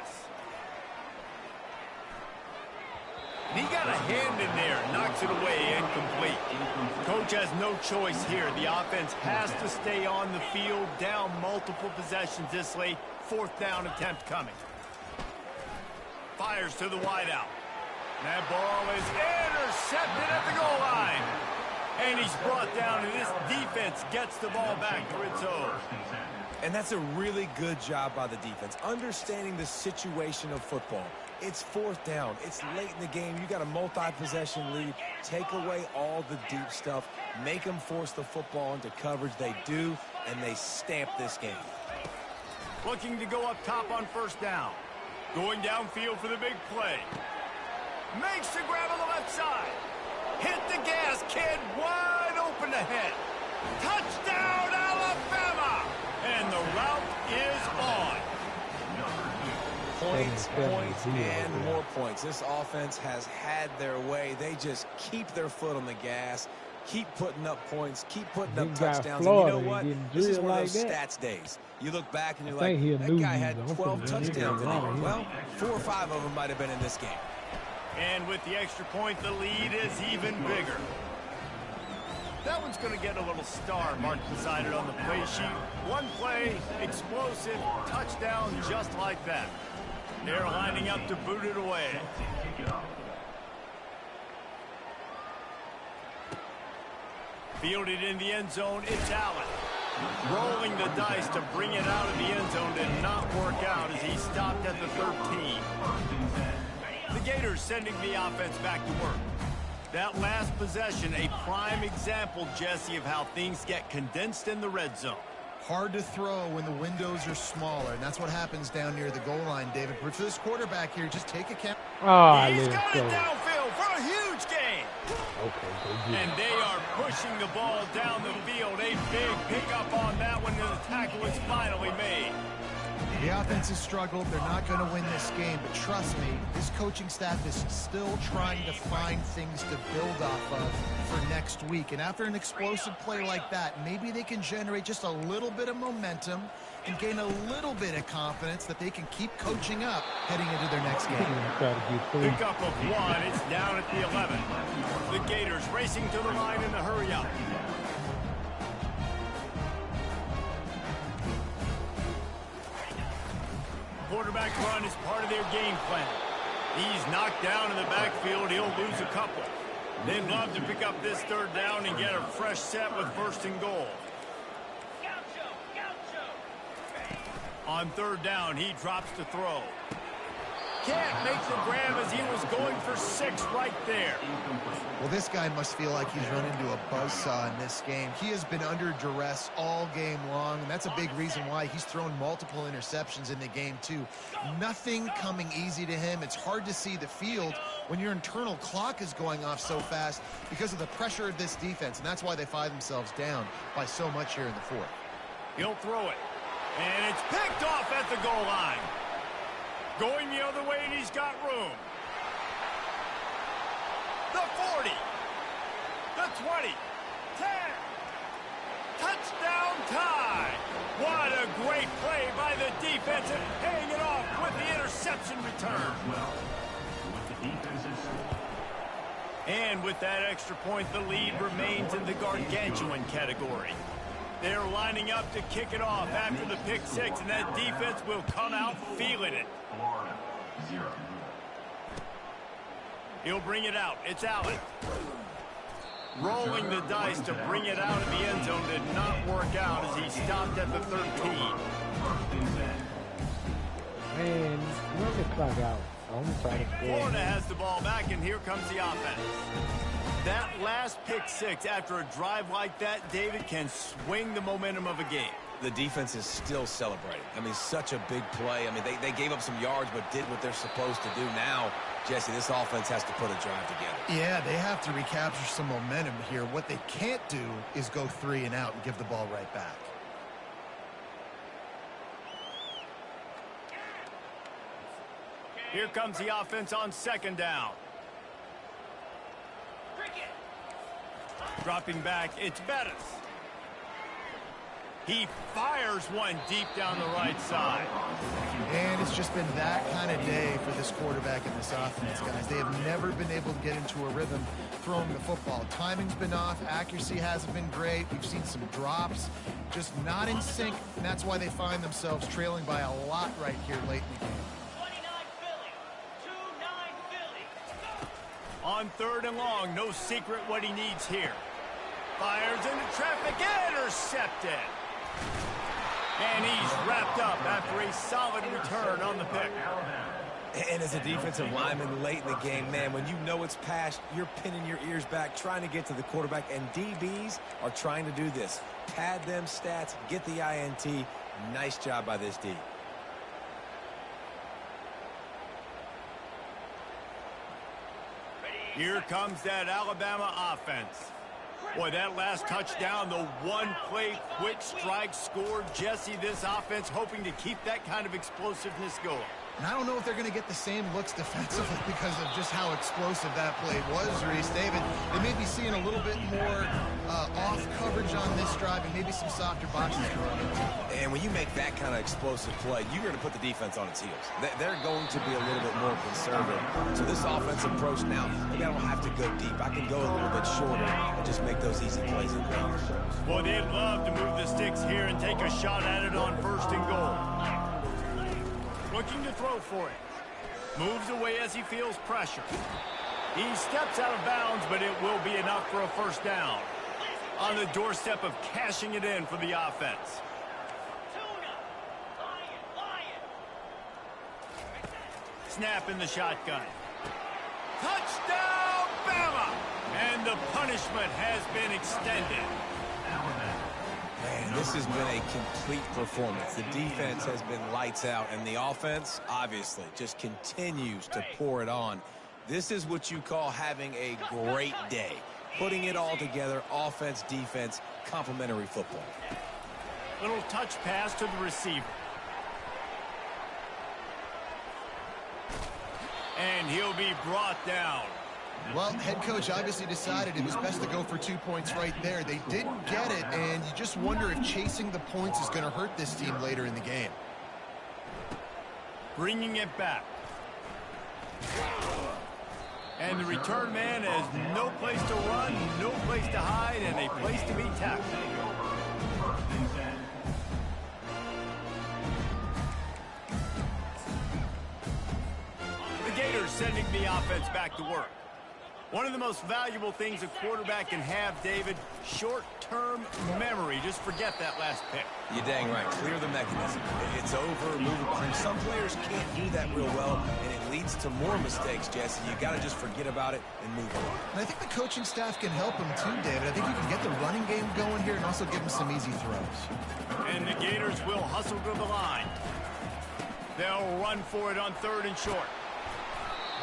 He got a hand in there. Knocks it away. Incomplete. Coach has no choice here. The offense has to stay on the field. Down multiple possessions this late. 4th down attempt coming. Fires to the wideout. That ball is intercepted at the goal line. And he's brought down, and this defense gets the ball back to its own. And that's a really good job by the defense, understanding the situation of football. It's fourth down. It's late in the game. You got a multi-possession lead. Take away all the deep stuff. Make them force the football into coverage. They do, and they stamp this game. Looking to go up top on first down. Going downfield for the big play. Makes the grab on the left side. Hit the gas, kid. Wide open ahead. Touchdown, Alabama! And the route is on. Points, points, and more points. This offense has had their way. They just keep their foot on the gas, keep putting up points, keep putting up touchdowns. And you know what? This is one of those stats days. You look back and you're like, that guy had 12 touchdowns. Well, 4 or 5 of them might have been in this game. And with the extra point, the lead is even bigger. That one's going to get a little star marked beside it on the play sheet. One play, explosive, touchdown just like that. They're lining up to boot it away. Fielded in the end zone, it's Allen. Rolling the dice to bring it out of the end zone did not work out as he stopped at the 13. The Gators sending the offense back to work. That last possession, a prime example, Jesse, of how things get condensed in the red zone. Hard to throw when the windows are smaller, and that's what happens down near the goal line, David. But for this quarterback here, just take a count. He's got it downfield for a huge gain. Okay, and they are pushing the ball down the field. A big pickup on that one, and the tackle is finally made. The offense has struggled. They're not going to win this game, but trust me, this coaching staff is still trying to find things to build off of for next week. And after an explosive play like that, maybe they can generate just a little bit of momentum and gain a little bit of confidence that they can keep coaching up heading into their next game. Pickup of 1. It's down at the 11. The Gators racing to the line in the hurry up. Quarterback run is part of their game plan. He's knocked down in the backfield. He'll lose a couple. They'd love to pick up this third down and get a fresh set with first and goal. On third down, he drops to throw. Can't make the grab as he was going for 6 right there. Well, this guy must feel like he's run into a buzzsaw in this game. He has been under duress all game long, and that's a big reason why he's thrown multiple interceptions in the game, too. Nothing coming easy to him. It's hard to see the field when your internal clock is going off so fast because of the pressure of this defense, and that's why they find themselves down by so much here in the fourth. He'll throw it, and it's picked off at the goal line. Going the other way, and he's got room. The 40. The 20. 10. Touchdown tie. What a great play by the defense and paying it off with the interception return. And with that extra point, the lead remains in the gargantuan category. They're lining up to kick it off after the pick 6, and that defense will come out feeling it. Florida, 0. He'll bring it out. It's Allen. Rolling the dice to bring it out of the end zone did not work out as he stopped at the 13. Man, run the clock out. Florida has the ball back, and here comes the offense. That last pick 6 after a drive like that, David, can swing the momentum of a game. The defense is still celebrating. I mean, such a big play. I mean, they gave up some yards but did what they're supposed to do. Now, Jesse, this offense has to put a drive together. Yeah, they have to recapture some momentum here. What they can't do is go 3 and out and give the ball right back. Here comes the offense on second down. Dropping back, it's Bettis. He fires one deep down the right side. And it's just been that kind of day for this quarterback and this offense, guys. They have never been able to get into a rhythm throwing the football. Timing's been off. Accuracy hasn't been great. We've seen some drops, just not in sync, and that's why they find themselves trailing by a lot right here late in the game. On 3rd and long, no secret what he needs here. Fires into traffic, intercepted. And he's wrapped up after a solid return on the pick. And as a defensive lineman late in the game, man, when you know it's passed, you're pinning your ears back, trying to get to the quarterback, and DBs are trying to do this. Pad them stats, get the INT. Nice job by this D. Here comes that Alabama offense. Boy, that last touchdown, the one-play quick strike scored. Jesse, this offense hoping to keep that kind of explosiveness going. And I don't know if they're going to get the same looks defensively because of just how explosive that play was, Reese. David, they may be seeing a little bit more off coverage on this drive and maybe some softer boxes to run into. And when you make that kind of explosive play, you're going to put the defense on its heels. They're going to be a little bit more conservative. So this offensive approach now, maybe I don't have to go deep. I can go a little bit shorter and just make those easy plays in there. Well, they'd love to move the sticks here and take a shot at it on 1st and goal. Looking to throw for it. Moves away as he feels pressure. He steps out of bounds, but it will be enough for a 1st down. On the doorstep of cashing it in for the offense. Snap in the shotgun. Touchdown, Bama! And the punishment has been extended. Man, this has been a complete performance. The defense has been lights out, and the offense, obviously, just continues to pour it on. This is what you call having a great day. Putting it all together, offense, defense, complementary football. Little touch pass to the receiver. And he'll be brought down. Well, head coach obviously decided it was best to go for 2 points right there. They didn't get it, and you just wonder if chasing the points is going to hurt this team later in the game. Bringing it back. And the return man has no place to run, no place to hide, and a place to be tackled. The Gators sending the offense back to work. One of the most valuable things a quarterback can have, David, short-term memory. Just forget that last pick. You're dang right. Clear the mechanism. It's over, move it behind. Some players can't do that real well, and it leads to more mistakes, Jesse. You got to just forget about it and move on. And I think the coaching staff can help him too, David. I think you can get the running game going here and also give him some easy throws. And the Gators will hustle to the line. They'll run for it on 3rd and short.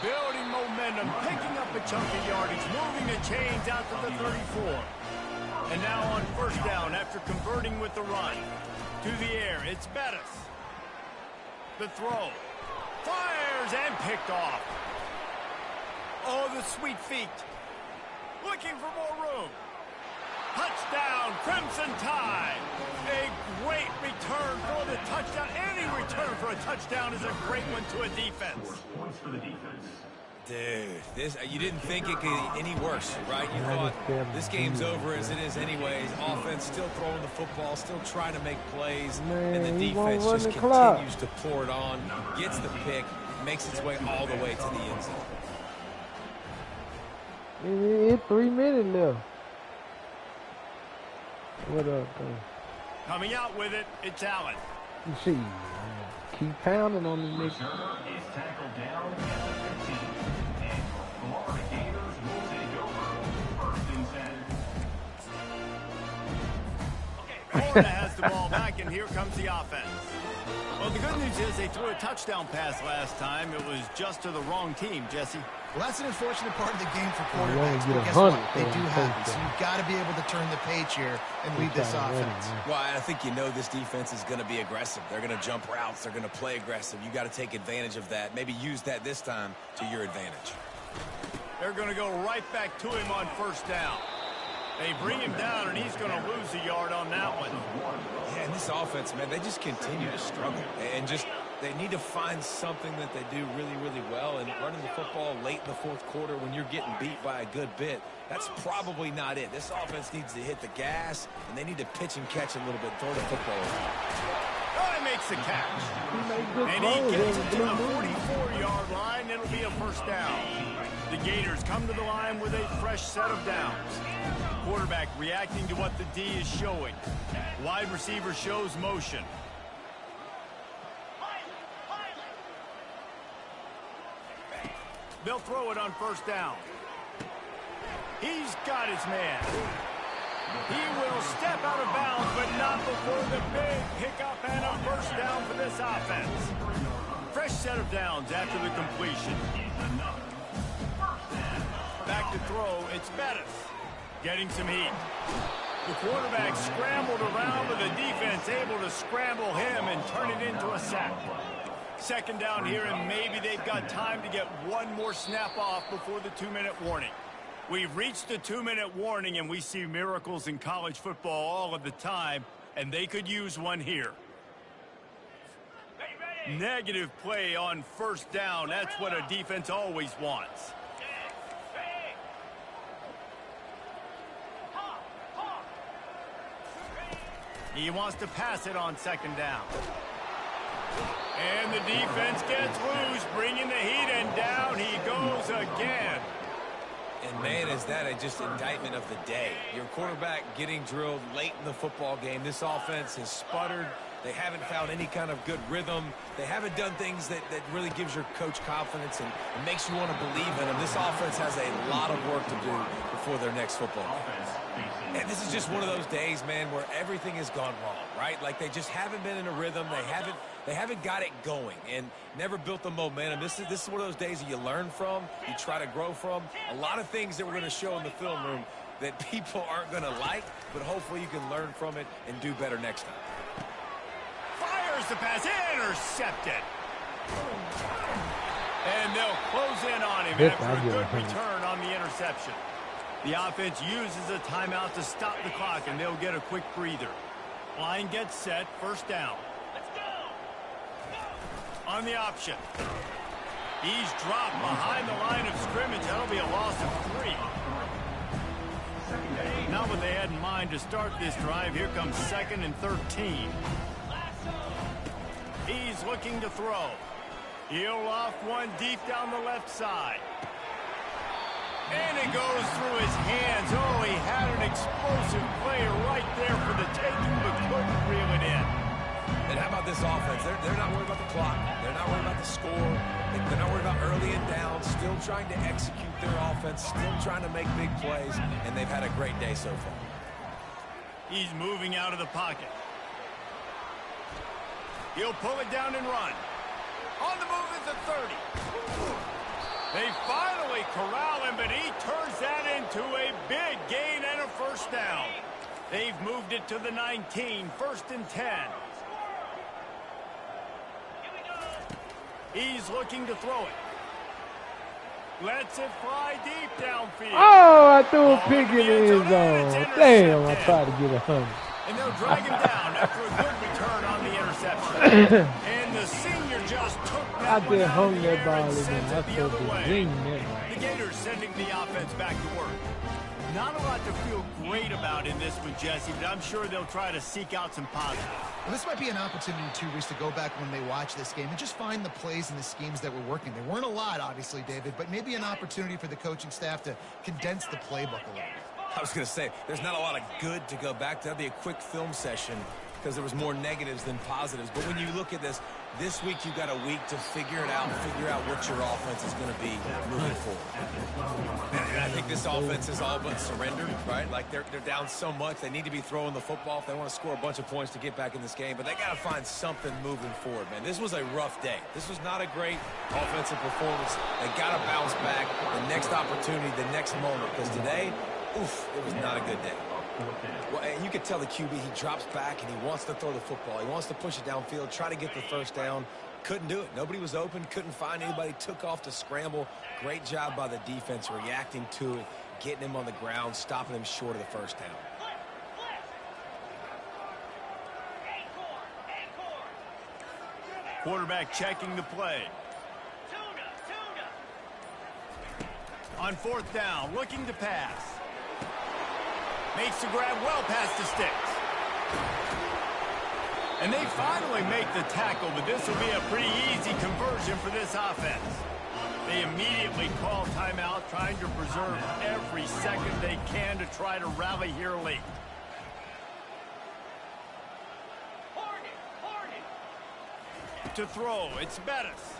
Building momentum, picking up a chunk of yardage, moving the chains out to the 34. And now on 1st down after converting with the run. To the air, it's Bettis. The throw. Fires and picked off. Oh, the sweet feet. Looking for more room. Touchdown, Crimson Tide. A great return for the touchdown. Any return for a touchdown is a great one to a defense. Points for the defense. Dude, you didn't think it could get any worse, right? You thought this game's over as it is anyways. Offense still throwing the football, still trying to make plays, and the defense just continues to pour it on, gets the pick, makes its way all the way to the end zone. It's 3 minutes left. What up, Coming out with it, it's Allen. you see, keep pounding on the nigga. Return is tackled down at the 15. And Florida Gators will take over 1st and 10. Florida has the ball back, and here comes the offense. Well, the good news is they threw a touchdown pass last time. It was just to the wrong team, Jesse. Well, that's an unfortunate part of the game for quarterbacks, get but guess 100 what? They do for a have it, so touchdown. you've got to be able to turn the page here and lead this offense. Well, I think you know this defense is going to be aggressive. They're going to jump routes. They're going to play aggressive. You got to take advantage of that. Maybe use that this time to your advantage. They're going to go right back to him on 1st down. They bring him down, and he's going to lose a yard on that one. Yeah, and this offense, man, they just continue to struggle. And just they need to find something that they do really, really well. And running the football late in the 4th quarter when you're getting beat by a good bit, that's probably not it. This offense needs to hit the gas, and they need to pitch and catch a little bit, throw the football around. Oh, they may makes the catch. He made good And throws he gets in it the to the blue moon. 44-yard line. It'll be a first down. The Gators come to the line with a fresh set of downs. Quarterback reacting to what the D is showing. Wide receiver shows motion. They'll throw it on first down. He's got his man. He will step out of bounds, but not before the big pickup and a first down for this offense. Fresh set of downs after the completion. Back to throw, it's Bettis. Getting some heat. The quarterback scrambled around, but the defense able to scramble him and turn it into a sack. Second down here, and maybe they've got time to get one more snap off before the 2-minute warning. We've reached the 2-minute warning, and we see miracles in college football all of the time, and they could use one here. Negative play on first down. That's what a defense always wants. He wants to pass it on second down. And the defense gets loose, bringing the heat, and down he goes again. And, man, is that just indictment of the day. Your quarterback getting drilled late in the football game. This offense has sputtered. They haven't found any kind of good rhythm. They haven't done things that really gives your coach confidence and makes you want to believe in them. This offense has a lot of work to do before their next football game. And this is just one of those days, man, where everything has gone wrong, right? Like they just haven't been in a rhythm. They haven't got it going and never built the momentum. This is one of those days that you learn from, you try to grow from. A lot of things that we're going to show in the film room that people aren't going to like, but hopefully you can learn from it and do better next time. Fires the pass, intercepted. And they'll close in on him after a good return on the interception. The offense uses a timeout to stop the clock, and they'll get a quick breather. Line gets set, first down. On the option. He's dropped behind the line of scrimmage. That'll be a loss of 3. Not what they had in mind to start this drive. Here comes 2nd and 13. He's looking to throw. He'll loft one deep down the left side. And it goes through his hands. Oh, he had an explosive play right there for the taking, but couldn't reel it in. And how about this offense? They're not worried about the clock. They're not worried about the score. They're not worried about early and down. Still trying to execute their offense. Still trying to make big plays. And they've had a great day so far. He's moving out of the pocket. He'll pull it down and run. On the move is the 30. They finally corral him, but he turns that into a big gain and a first down. They've moved it to the 19, 1st and 10. He's looking to throw it. Lets it fly deep downfield. Oh, I threw a pick in his zone. Damn, I tried to get 100. And they'll drag him down after a good return on the interception. And the senior just took that I just hung that and ball in sent there. it I the other supposed to way. zing that. The Gators sending the offense back to work. Not a lot to feel great about in this one, Jesse, but I'm sure they'll try to seek out some positives. Well, this might be an opportunity, too, Reese, to go back when they watch this game and just find the plays and the schemes that were working. There weren't a lot, obviously, David, but maybe an opportunity for the coaching staff to condense the playbook a little bit. I was going to say, there's not a lot of good to go back to. That'd be a quick film session because there was more negatives than positives. But when you look at this week you've got a week to figure it out, figure out what your offense is going to be moving forward. And I think this offense is all but surrendered, right? Like they're down so much. They need to be throwing the football if they want to score a bunch of points to get back in this game. But they got to find something moving forward, man. This was a rough day. This was not a great offensive performance. They got to bounce back the next opportunity, the next moment. Because today, oof, it was not a good day. Well, and you could tell the QB, he drops back and he wants to throw the football. He wants to push it downfield, try to get the first down. Couldn't do it. Nobody was open, couldn't find anybody, took off to scramble. Great job by the defense reacting to it, getting him on the ground, stopping him short of the first down. Quarterback checking the play. On 4th down, looking to pass. Makes the grab well past the sticks. And they finally make the tackle, but this will be a pretty easy conversion for this offense. They immediately call timeout, trying to preserve every second they can to try to rally here late. To throw, it's Bettis.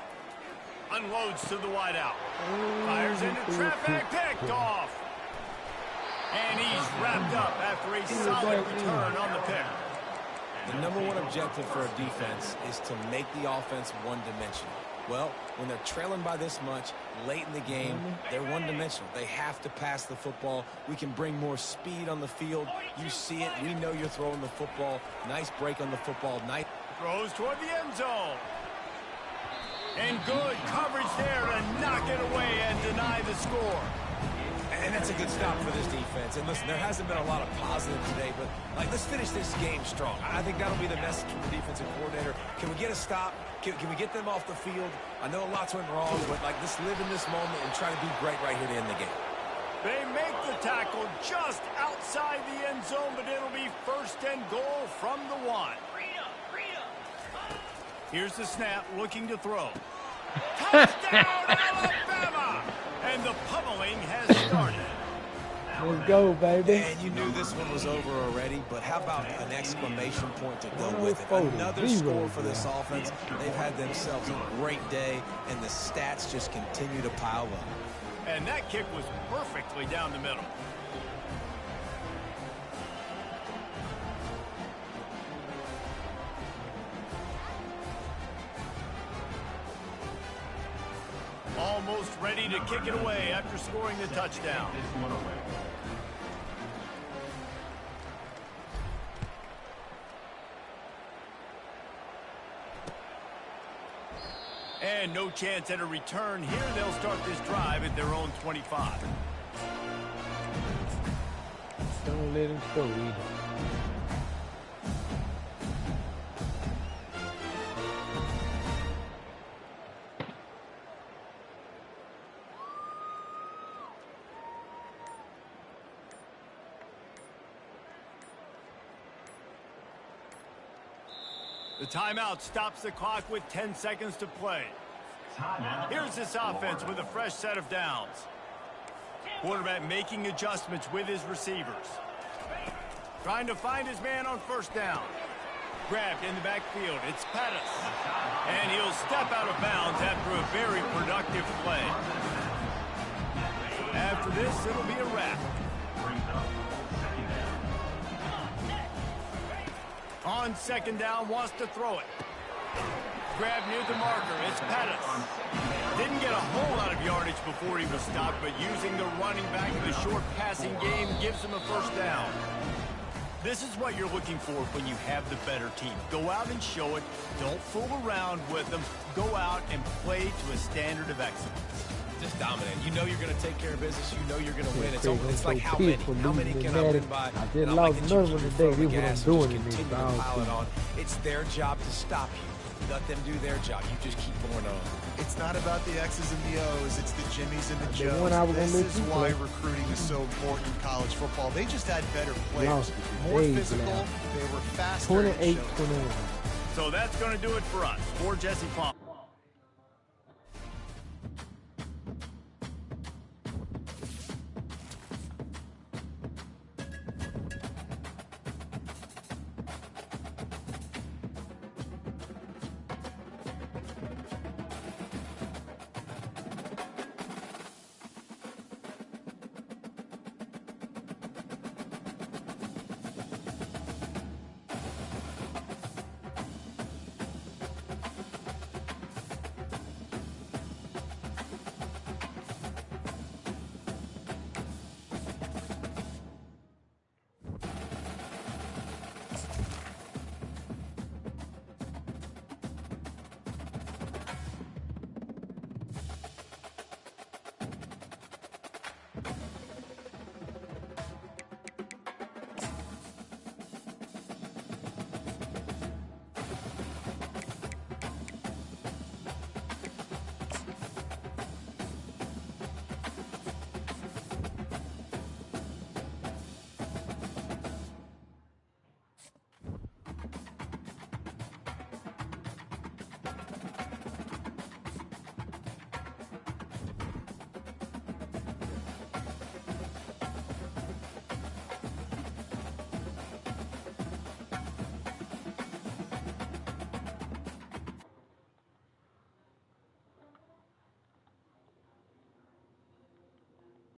Unloads to the wideout. Fires into traffic, picked off. And he's wrapped up after a solid return on the pick. The number one objective for a defense is to make the offense one-dimensional. Well, when they're trailing by this much late in the game, they're one-dimensional. They have to pass the football. We can bring more speed on the field. You see it. We know you're throwing the football. Nice break on the football. Nice. Throws toward the end zone. And good coverage there to knock it away and deny the score. And that's a good stop for this defense. And listen, there hasn't been a lot of positive today, but let's finish this game strong. I think that'll be the message from the defensive coordinator. Can we get a stop? Can we get them off the field? I know a lot's went wrong, but let's live in this moment and try to be great right here to end the game. They make the tackle just outside the end zone, but it'll be first and goal from the 1. Here's the snap, looking to throw. Touchdown, Alabama! And the pummeling has started. Let's go, baby. And you knew this one was over already, but how about an exclamation point to go with it? Another score for this offense. They've had themselves a great day, and the stats just continue to pile up. And that kick was perfectly down the middle. Almost ready to kick it away after scoring the touchdown. And no chance at a return here. They'll start this drive at their own 25. Don't let him go either. The timeout stops the clock with 10 seconds to play. Here's this offense with a fresh set of downs. Quarterback making adjustments with his receivers. Trying to find his man on first down. Grabbed in the backfield. It's Pettis. And he'll step out of bounds after a very productive play. After this, it'll be a wrap. On second down, wants to throw it. Grab near the marker, it's Pettis. Didn't get a whole lot of yardage before he was stopped, but using the running back in the short passing game gives him a first down. This is what you're looking for when you have the better team. Go out and show it. Don't fool around with them. Go out and play to a standard of excellence. Just dominate. You know you're going to take care of business. You know you're going to win. It's like how many? How many can I win by? I just lost none of them today. This is what I'm doing in this bounce. It's their job to stop you. Let them do their job. You just keep going on. It's not about the X's and the O's. It's the Jimmies and the Joes. This is why recruiting is so important in college football. They just had better players. More physical. They were faster. 28-21. So that's going to do it for us. For Jesse Plum.